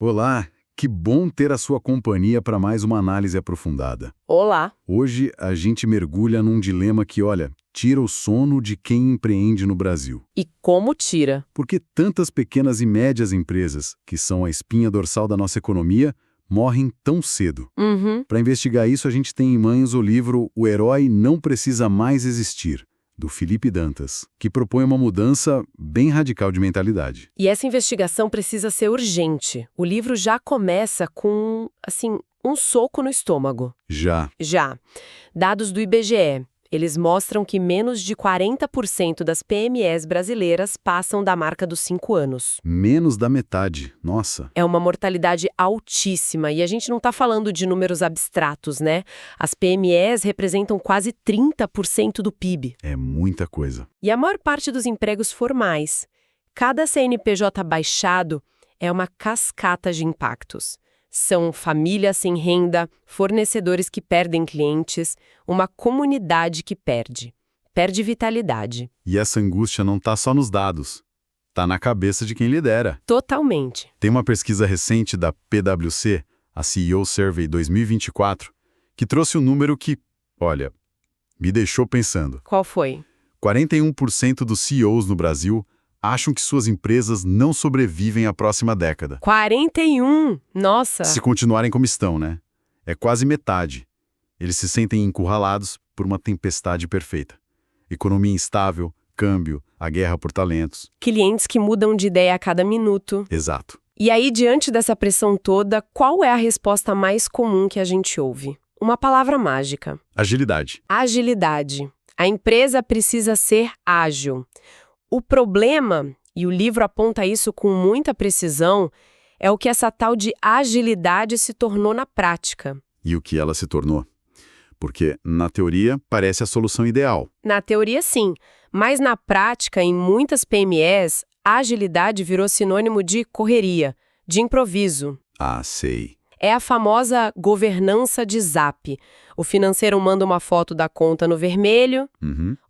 Olá, que bom ter a sua companhia para mais uma análise aprofundada. Olá. Hoje a gente mergulha num dilema que, olha, tira o sono de quem empreende no Brasil. E como tira? Por que tantas pequenas e médias empresas, que são a espinha dorsal da nossa economia, morrem tão cedo? Uhum. Para investigar isso, a gente tem em mãos o livro O Herói Não Precisa Mais Existir, do Felipe Dantas, que propõe uma mudança bem radical de mentalidade. E essa investigação precisa ser urgente. O livro já começa com, um soco no estômago. Já. Dados do IBGE. Eles mostram que menos de 40% das PMEs brasileiras passam da marca dos 5 anos. Menos da metade. Nossa. É uma mortalidade altíssima e a gente não está falando de números abstratos, né? As PMEs representam quase 30% do PIB. É muita coisa. E a maior parte dos empregos formais. Cada CNPJ baixado é uma cascata de impactos. São famílias sem renda, fornecedores que perdem clientes, uma comunidade que perde vitalidade. E essa angústia não está só nos dados. Está na cabeça de quem lidera. Totalmente. Tem uma pesquisa recente da PwC, a CEO Survey 2024, que trouxe um número que, olha, me deixou pensando. Qual foi? 41% dos CEOs no Brasil acham que suas empresas não sobrevivem à próxima década. 41! Nossa! Se continuarem como estão, né? É quase metade. Eles se sentem encurralados por uma tempestade perfeita. Economia instável, câmbio, a guerra por talentos. Clientes que mudam de ideia a cada minuto. Exato. E aí, diante dessa pressão toda, qual é a resposta mais comum que a gente ouve? Uma palavra mágica. Agilidade. Agilidade. A empresa precisa ser ágil. O problema, e o livro aponta isso com muita precisão, é o que essa tal de agilidade se tornou na prática. E o que ela se tornou? Porque, na teoria, parece a solução ideal. Na teoria, sim, mas na prática, em muitas PMEs, a agilidade virou sinônimo de correria, de improviso. Ah, sei. É a famosa governança de Zap. O financeiro manda uma foto da conta no vermelho,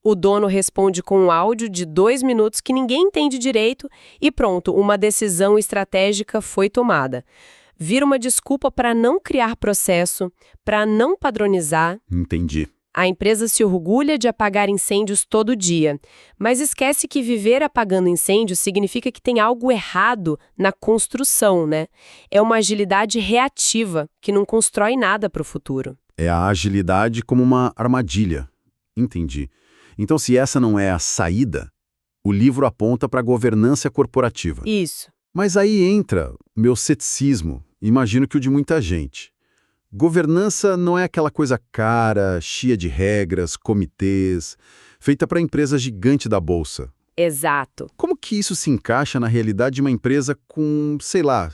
o dono responde com um áudio de 2 minutos que ninguém entende direito e pronto, uma decisão estratégica foi tomada. Vira uma desculpa para não criar processo, para não padronizar. Entendi. A empresa se orgulha de apagar incêndios todo dia, mas esquece que viver apagando incêndios significa que tem algo errado na construção, né? É uma agilidade reativa, que não constrói nada para o futuro. É a agilidade como uma armadilha. Entendi. Então, se essa não é a saída, o livro aponta para a governança corporativa. Isso. Mas aí entra meu ceticismo, imagino que o de muita gente. Governança não é aquela coisa cara, cheia de regras, comitês, feita para empresa gigante da bolsa. Exato. Como que isso se encaixa na realidade de uma empresa com,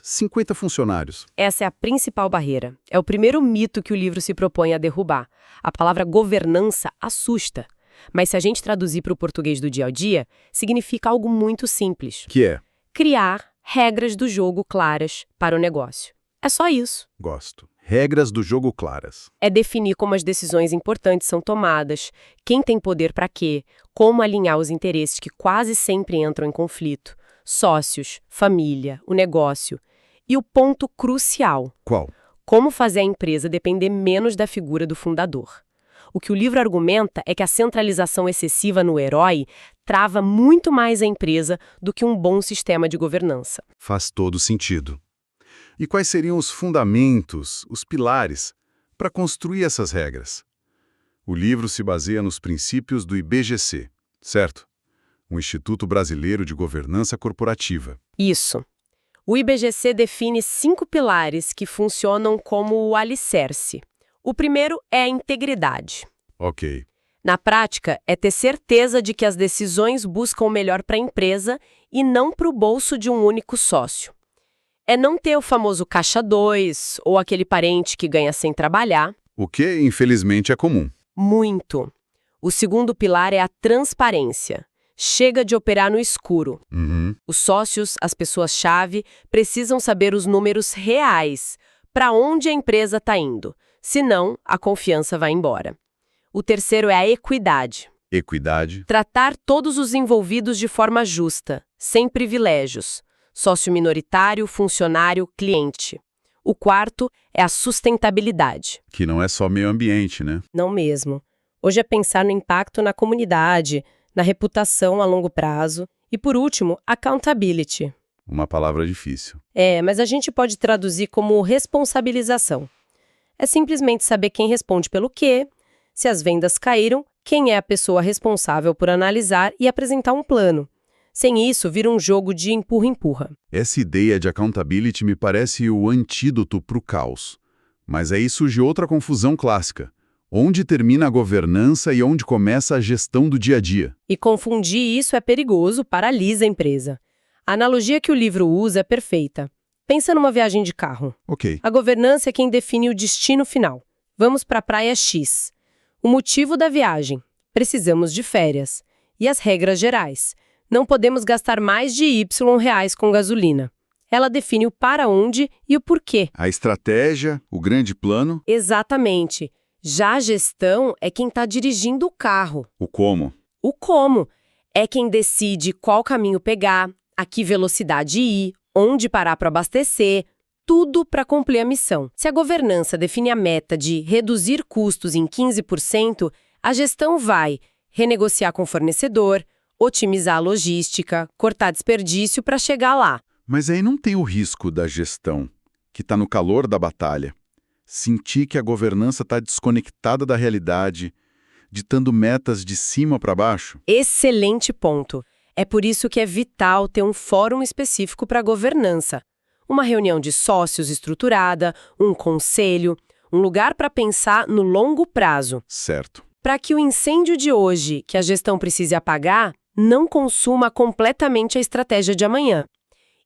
50 funcionários? Essa é a principal barreira. É o primeiro mito que o livro se propõe a derrubar. A palavra governança assusta. Mas se a gente traduzir para o português do dia a dia, significa algo muito simples. Que é? Criar regras do jogo claras para o negócio. É só isso. Gosto. Regras do jogo claras. É definir como as decisões importantes são tomadas, quem tem poder para quê, como alinhar os interesses que quase sempre entram em conflito, sócios, família, o negócio. E o ponto crucial. Qual? Como fazer a empresa depender menos da figura do fundador. O que o livro argumenta é que a centralização excessiva no herói trava muito mais a empresa do que um bom sistema de governança. Faz todo sentido. E quais seriam os fundamentos, os pilares, para construir essas regras? O livro se baseia nos princípios do IBGC, certo? O Instituto Brasileiro de Governança Corporativa. Isso. O IBGC define 5 pilares que funcionam como o alicerce. O primeiro é a integridade. Ok. Na prática, é ter certeza de que as decisões buscam o melhor para a empresa e não para o bolso de um único sócio. É não ter o famoso caixa 2 ou aquele parente que ganha sem trabalhar. O que, infelizmente, é comum. Muito. O segundo pilar é a transparência. Chega de operar no escuro. Os sócios, as pessoas-chave, precisam saber os números reais, para onde a empresa está indo. Senão, a confiança vai embora. O terceiro é a equidade. Equidade. Tratar todos os envolvidos de forma justa, sem privilégios. sócio minoritário, funcionário, cliente. O quarto é a sustentabilidade. Que não é só meio ambiente, né? Não mesmo. Hoje é pensar no impacto na comunidade, na reputação a longo prazo e, por último, accountability. Uma palavra difícil. Mas a gente pode traduzir como responsabilização. É simplesmente saber quem responde pelo quê, se as vendas caíram, quem é a pessoa responsável por analisar e apresentar um plano. Sem isso, vira um jogo de empurra-empurra. Essa ideia de accountability me parece o antídoto para o caos. Mas aí surge outra confusão clássica. Onde termina a governança e onde começa a gestão do dia a dia? E confundir isso é perigoso, paralisa a empresa. A analogia que o livro usa é perfeita. Pensa numa viagem de carro. Ok. A governança é quem define o destino final. Vamos para a praia X. O motivo da viagem. Precisamos de férias. E as regras gerais. Não podemos gastar mais de Y reais com gasolina. Ela define o para onde e o porquê. A estratégia, o grande plano. Exatamente. Já a gestão é quem está dirigindo o carro. O como. O como é quem decide qual caminho pegar, a que velocidade ir, onde parar para abastecer, tudo para cumprir a missão. Se a governança define a meta de reduzir custos em 15%, a gestão vai renegociar com o fornecedor, otimizar a logística, cortar desperdício para chegar lá. Mas aí não tem o risco da gestão, que está no calor da batalha. Sentir que a governança está desconectada da realidade, ditando metas de cima para baixo? Excelente ponto. É por isso que é vital ter um fórum específico para a governança. Uma reunião de sócios estruturada, um conselho, um lugar para pensar no longo prazo. Certo. Para que o incêndio de hoje, que a gestão precise apagar, não consuma completamente a estratégia de amanhã.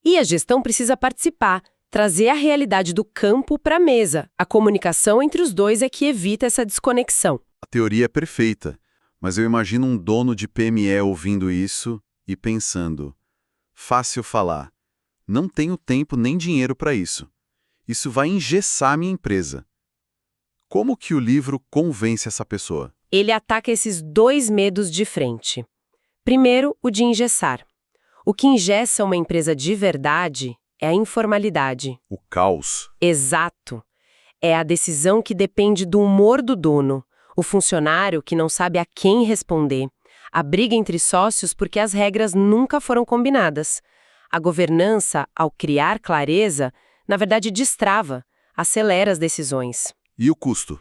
E a gestão precisa participar, trazer a realidade do campo para a mesa. A comunicação entre os dois é que evita essa desconexão. A teoria é perfeita, mas eu imagino um dono de PME ouvindo isso e pensando: fácil falar, não tenho tempo nem dinheiro para isso. Isso vai engessar minha empresa. Como que o livro convence essa pessoa? Ele ataca esses dois medos de frente. Primeiro, o de engessar. O que engessa uma empresa de verdade é a informalidade. O caos. Exato. É a decisão que depende do humor do dono, o funcionário que não sabe a quem responder, a briga entre sócios porque as regras nunca foram combinadas. A governança, ao criar clareza, na verdade destrava, acelera as decisões. E o custo?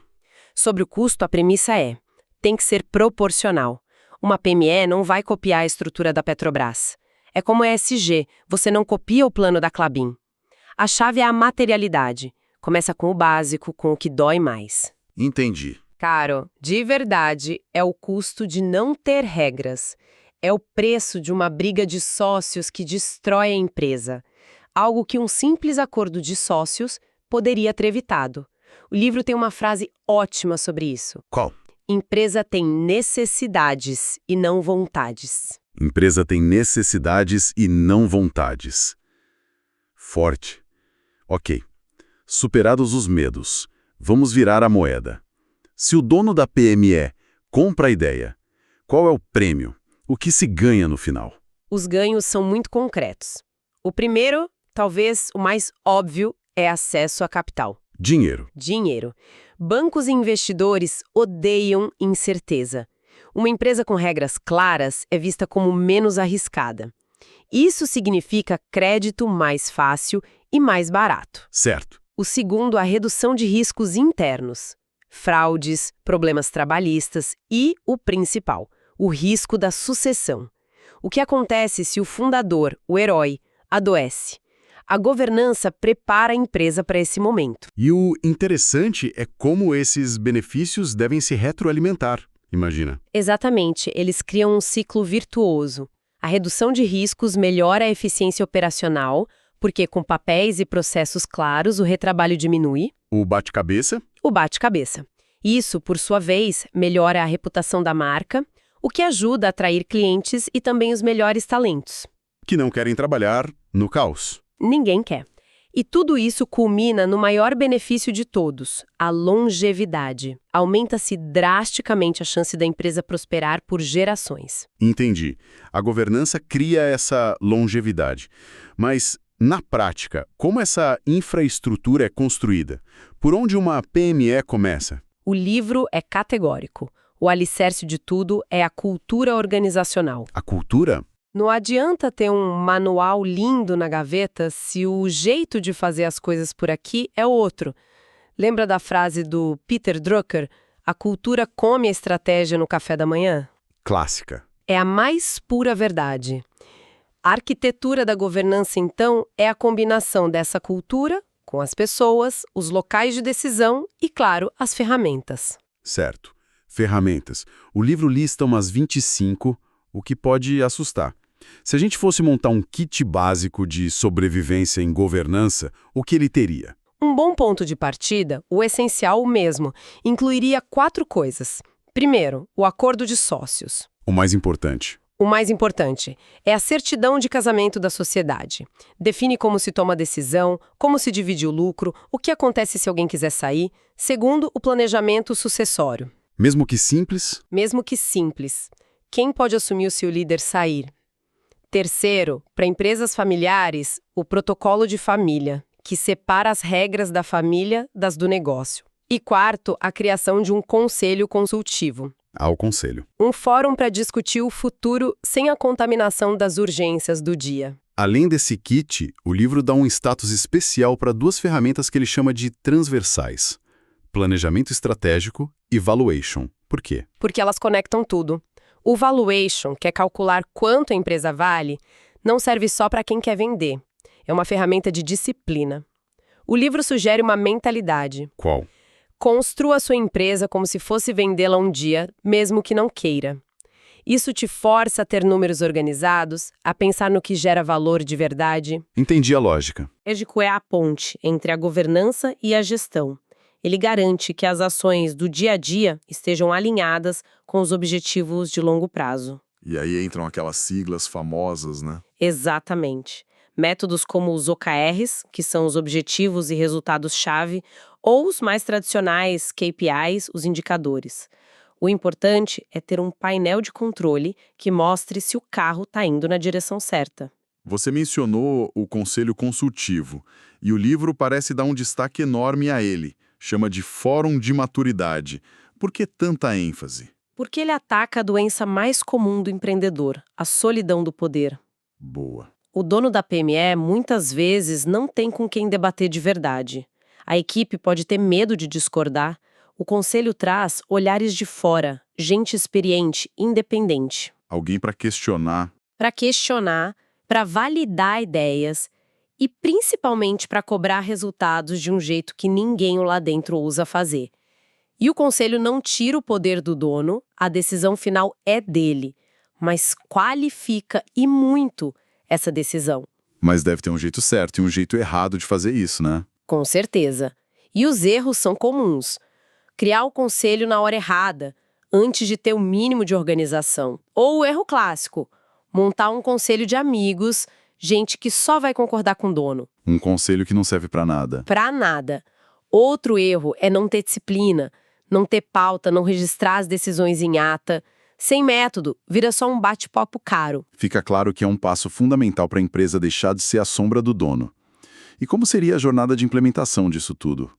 Sobre o custo, a premissa é: tem que ser proporcional. Uma PME não vai copiar a estrutura da Petrobras. É como a ESG, você não copia o plano da Klabin. A chave é a materialidade. Começa com o básico, com o que dói mais. Entendi. Caro, de verdade, é o custo de não ter regras. É o preço de uma briga de sócios que destrói a empresa. Algo que um simples acordo de sócios poderia ter evitado. O livro tem uma frase ótima sobre isso. Qual? Empresa tem necessidades e não vontades. Empresa tem necessidades e não vontades. Forte. Ok. Superados os medos, vamos virar a moeda. Se o dono da PME compra a ideia, qual é o prêmio? O que se ganha no final? Os ganhos são muito concretos. O primeiro, talvez o mais óbvio, é acesso a capital. Dinheiro. Dinheiro. Bancos e investidores odeiam incerteza. Uma empresa com regras claras é vista como menos arriscada. Isso significa crédito mais fácil e mais barato. Certo. O segundo, a redução de riscos internos. Fraudes, problemas trabalhistas e, o principal, o risco da sucessão. O que acontece se o fundador, o herói, adoece? A governança prepara a empresa para esse momento. E o interessante é como esses benefícios devem se retroalimentar, imagina. Exatamente, eles criam um ciclo virtuoso. A redução de riscos melhora a eficiência operacional, porque com papéis e processos claros o retrabalho diminui. O bate-cabeça? O bate-cabeça. Isso, por sua vez, melhora a reputação da marca, o que ajuda a atrair clientes e também os melhores talentos. Que não querem trabalhar no caos. Ninguém quer. E tudo isso culmina no maior benefício de todos, a longevidade. Aumenta-se drasticamente a chance da empresa prosperar por gerações. Entendi. A governança cria essa longevidade. Mas, na prática, como essa infraestrutura é construída? Por onde uma PME começa? O livro é categórico. O alicerce de tudo é a cultura organizacional. A cultura? Não adianta ter um manual lindo na gaveta se o jeito de fazer as coisas por aqui é outro. Lembra da frase do Peter Drucker? A cultura come a estratégia no café da manhã? Clássica. É a mais pura verdade. A arquitetura da governança, então, é a combinação dessa cultura com as pessoas, os locais de decisão e, claro, as ferramentas. Certo. Ferramentas. O livro lista umas 25, o que pode assustar. Se a gente fosse montar um kit básico de sobrevivência em governança, o que ele teria? Um bom ponto de partida, o essencial mesmo, incluiria 4 coisas. Primeiro, o acordo de sócios. O mais importante. O mais importante é a certidão de casamento da sociedade. Define como se toma a decisão, como se divide o lucro, o que acontece se alguém quiser sair. Segundo, o planejamento sucessório. Mesmo que simples? Mesmo que simples. Quem pode assumir se o líder sair? Terceiro, para empresas familiares, o protocolo de família, que separa as regras da família das do negócio. E quarto, a criação de um conselho consultivo. Ao conselho. Um fórum para discutir o futuro sem a contaminação das urgências do dia. Além desse kit, o livro dá um status especial para 2 ferramentas que ele chama de transversais: planejamento estratégico e valuation. Por quê? Porque elas conectam tudo. O valuation, que é calcular quanto a empresa vale, não serve só para quem quer vender. É uma ferramenta de disciplina. O livro sugere uma mentalidade. Qual? Construa sua empresa como se fosse vendê-la um dia, mesmo que não queira. Isso te força a ter números organizados, a pensar no que gera valor de verdade. Entendi a lógica. O estratégico é a ponte entre a governança e a gestão. Ele garante que as ações do dia a dia estejam alinhadas com os objetivos de longo prazo. E aí entram aquelas siglas famosas, né? Exatamente. Métodos como os OKRs, que são os objetivos e resultados-chave, ou os mais tradicionais KPIs, os indicadores. O importante é ter um painel de controle que mostre se o carro está indo na direção certa. Você mencionou o conselho consultivo, e o livro parece dar um destaque enorme a ele. Chama de Fórum de Maturidade. Por que tanta ênfase? Porque ele ataca a doença mais comum do empreendedor, a solidão do poder. Boa. O dono da PME, muitas vezes, não tem com quem debater de verdade. A equipe pode ter medo de discordar. O conselho traz olhares de fora, gente experiente, independente. Alguém para questionar. Para validar ideias e principalmente para cobrar resultados de um jeito que ninguém lá dentro ousa fazer. E o conselho não tira o poder do dono, a decisão final é dele, mas qualifica e muito essa decisão. Mas deve ter um jeito certo e um jeito errado de fazer isso, né? Com certeza. E os erros são comuns. Criar o conselho na hora errada, antes de ter o mínimo de organização. Ou o erro clássico, montar um conselho de amigos, gente que só vai concordar com o dono. Um conselho que não serve para nada. Para nada. Outro erro é não ter disciplina, não ter pauta, não registrar as decisões em ata. Sem método, vira só um bate-papo caro. Fica claro que é um passo fundamental para a empresa deixar de ser a sombra do dono. E como seria a jornada de implementação disso tudo?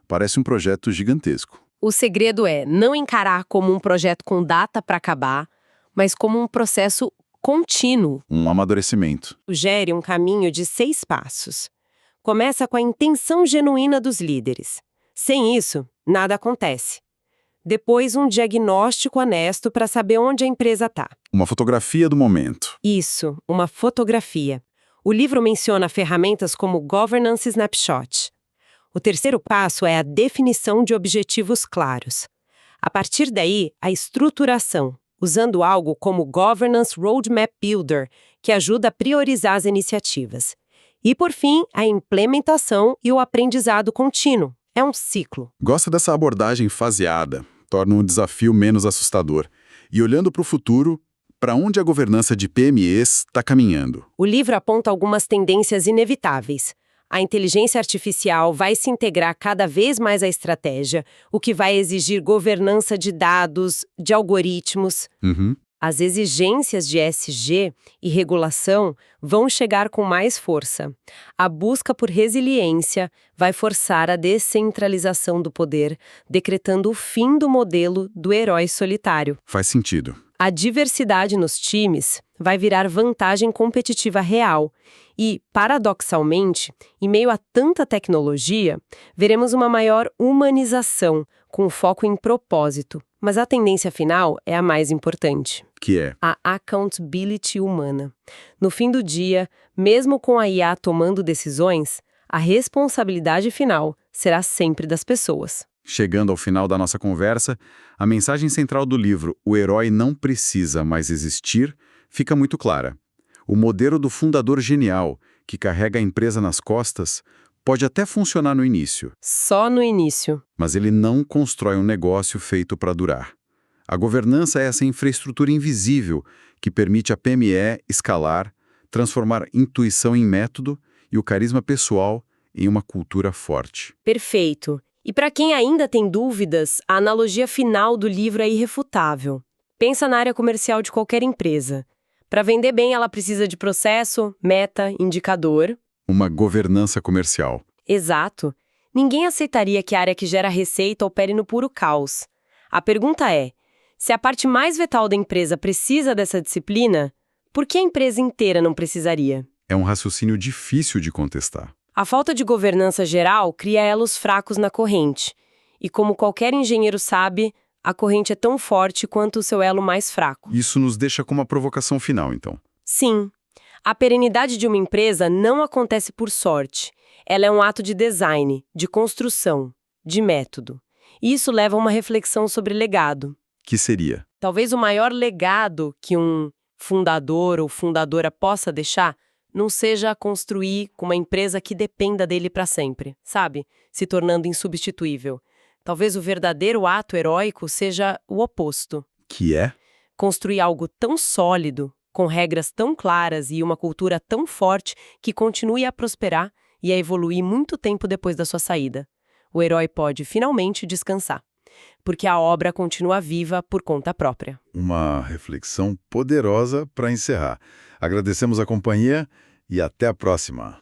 Parece um projeto gigantesco. O segredo é não encarar como um projeto com data para acabar, mas como um processo contínuo. Um amadurecimento. Sugere um caminho de 6 passos. Começa com a intenção genuína dos líderes. Sem isso, nada acontece. Depois, um diagnóstico honesto para saber onde a empresa está. Uma fotografia do momento. Isso, uma fotografia. O livro menciona ferramentas como Governance Snapshot. O terceiro passo é a definição de objetivos claros. A partir daí, a estruturação, usando algo como Governance Roadmap Builder, que ajuda a priorizar as iniciativas. E, por fim, a implementação e o aprendizado contínuo. É um ciclo. Gosto dessa abordagem faseada. Torna um desafio menos assustador. E olhando para o futuro, para onde a governança de PMEs está caminhando? O livro aponta algumas tendências inevitáveis. A inteligência artificial vai se integrar cada vez mais à estratégia, o que vai exigir governança de dados, de algoritmos. Uhum. As exigências de ESG e regulação vão chegar com mais força. A busca por resiliência vai forçar a descentralização do poder, decretando o fim do modelo do herói solitário. Faz sentido. A diversidade nos times vai virar vantagem competitiva real e, paradoxalmente, em meio a tanta tecnologia, veremos uma maior humanização, com foco em propósito. Mas a tendência final é a mais importante. Que é? A accountability humana. No fim do dia, mesmo com a IA tomando decisões, a responsabilidade final será sempre das pessoas. Chegando ao final da nossa conversa, a mensagem central do livro O Herói Não Precisa Mais Existir fica muito clara. O modelo do fundador genial, que carrega a empresa nas costas, pode até funcionar no início. Só no início. Mas ele não constrói um negócio feito para durar. A governança é essa infraestrutura invisível que permite à PME escalar, transformar intuição em método e o carisma pessoal em uma cultura forte. Perfeito. E para quem ainda tem dúvidas, a analogia final do livro é irrefutável. Pensa na área comercial de qualquer empresa. Para vender bem, ela precisa de processo, meta, indicador. Uma governança comercial. Exato. Ninguém aceitaria que a área que gera receita opere no puro caos. A pergunta é, se a parte mais vital da empresa precisa dessa disciplina, por que a empresa inteira não precisaria? É um raciocínio difícil de contestar. A falta de governança geral cria elos fracos na corrente. E como qualquer engenheiro sabe, a corrente é tão forte quanto o seu elo mais fraco. Isso nos deixa com uma provocação final, então. Sim. A perenidade de uma empresa não acontece por sorte. Ela é um ato de design, de construção, de método. E isso leva a uma reflexão sobre legado. Que seria? Talvez o maior legado que um fundador ou fundadora possa deixar não seja construir com uma empresa que dependa dele para sempre, sabe? Se tornando insubstituível. Talvez o verdadeiro ato heróico seja o oposto. Que é? Construir algo tão sólido, com regras tão claras e uma cultura tão forte que continue a prosperar e a evoluir muito tempo depois da sua saída. O herói pode finalmente descansar, porque a obra continua viva por conta própria. Uma reflexão poderosa para encerrar. Agradecemos a companhia e até a próxima.